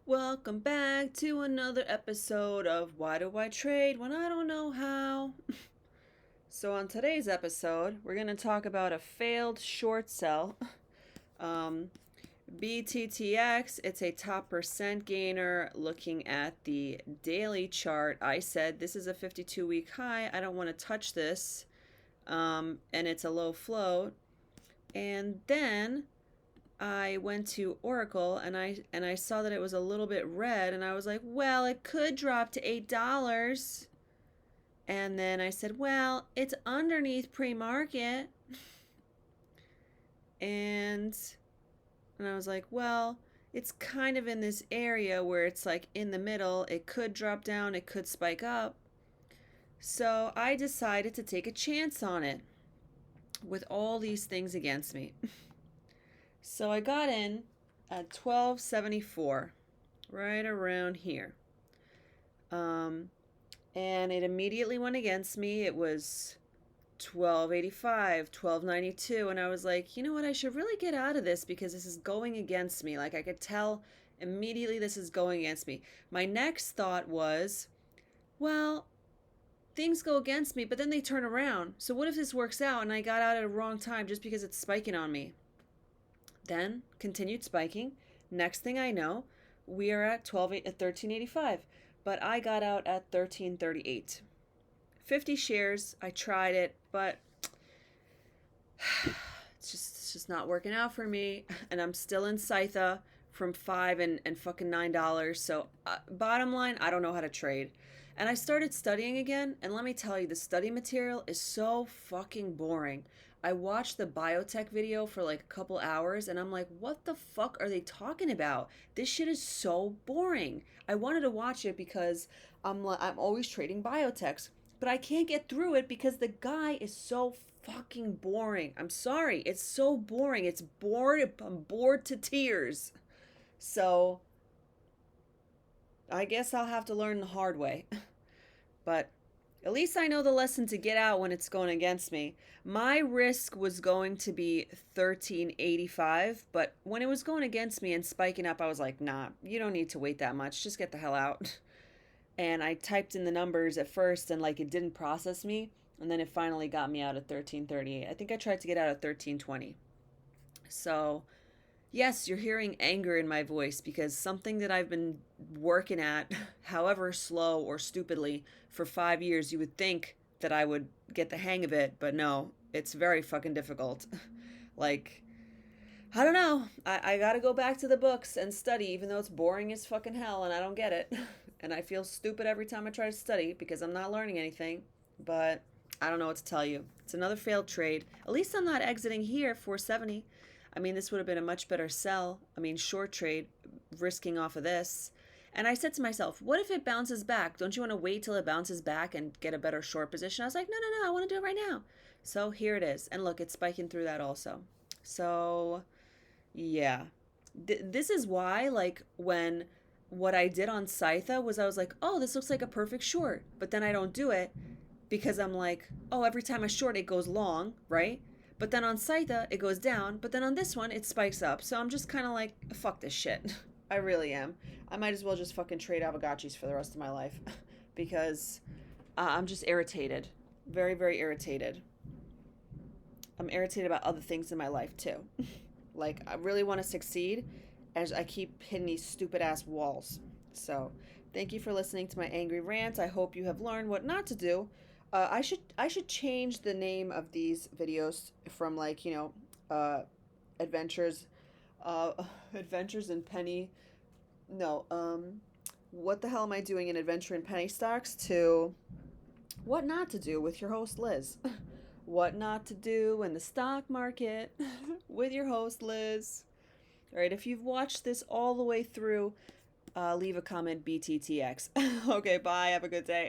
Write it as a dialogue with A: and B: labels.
A: Welcome back to another episode of Why Do I Trade When I Don't Know How? So, on today's episode, we're going to talk about a failed short sell. Um, BTTX, it's a top percent gainer. Looking at the daily chart, I said this is a 52-week high. I don't want to touch this. And it's a low float. And then I went to Oracle and I saw that it was a little bit red and I was like, well, it could drop to $8. And then I said, well, it's underneath pre-market. And I was like, well, it's kind of in this area where it's like in the middle. It could drop down, it could spike up. So I decided to take a chance on it with all these things against me. So I got in at 1274, right around here. And it immediately went against me. It was 1285, 1292, and I was like, you know what? I should really get out of this because this is going against me. Like I could tell immediately this is going against me. My next thought was, well, things go against me, but then they turn around. So what if this works out and I got out at a wrong time just because it's spiking on me? Then continued spiking. Next thing I know, we are at 1385, but I got out at 1338. 50 shares. I tried it, but it's just not working out for me. And I'm still in Scytha from $5 and fucking $9. So bottom line, I don't know how to trade. And I started studying again, and let me tell you, the study material is so fucking boring. I watched the biotech video for like a couple hours and I'm like, what the fuck are they talking about? This shit is so boring. I wanted to watch it because I'm always trading biotechs, but I can't get through it because the guy is so fucking boring. I'm sorry, it's so boring. It's bored. I'm bored to tears. So I guess I'll have to learn the hard way. But at least I know the lesson to get out when it's going against me. My risk was going to be 1385, but when it was going against me and spiking up, I was like, nah, you don't need to wait that much. Just get the hell out. And I typed in the numbers at first and like it didn't process me. And then it finally got me out at 1338. I think I tried to get out at 1320. So yes, you're hearing anger in my voice because something that I've been working at, however slow or stupidly, for 5 years, you would think that I would get the hang of it, but no, it's very fucking difficult. Like, I don't know. I gotta go back to the books and study, even though it's boring as fucking hell and I don't get it. And I feel stupid every time I try to study because I'm not learning anything. But I don't know what to tell you. It's another failed trade. At least I'm not exiting here 470. I mean, this would have been a much better sell. I mean, short trade, risking off of this. And I said to myself, what if it bounces back? Don't you want to wait till it bounces back and get a better short position? I was like, no, I want to do it right now. So here it is. And look, it's spiking through that also. So, yeah. This is why, like, when what I did on Scytha was I was like, oh, this looks like a perfect short. But then I don't do it because I'm like, oh, every time I short, it goes long, right? But then on Scytha, it goes down. But then on this one, it spikes up. So I'm just kind of like, fuck this shit. I really am. I might as well just fucking trade Avogachis for the rest of my life because I'm just irritated. Very, very irritated. I'm irritated about other things in my life too. Like, I really want to succeed as I keep hitting these stupid ass walls. So, thank you for listening to my angry rant. I hope you have learned what not to do. I should change the name of these videos from like adventures, uh, adventures in penny. No, what the hell am I doing in adventure in penny stocks to what not to do with your host Liz. What not to do in the stock market with your host Liz. All right, if you've watched this all the way through, leave a comment BTTX. Okay, bye. Have a good day.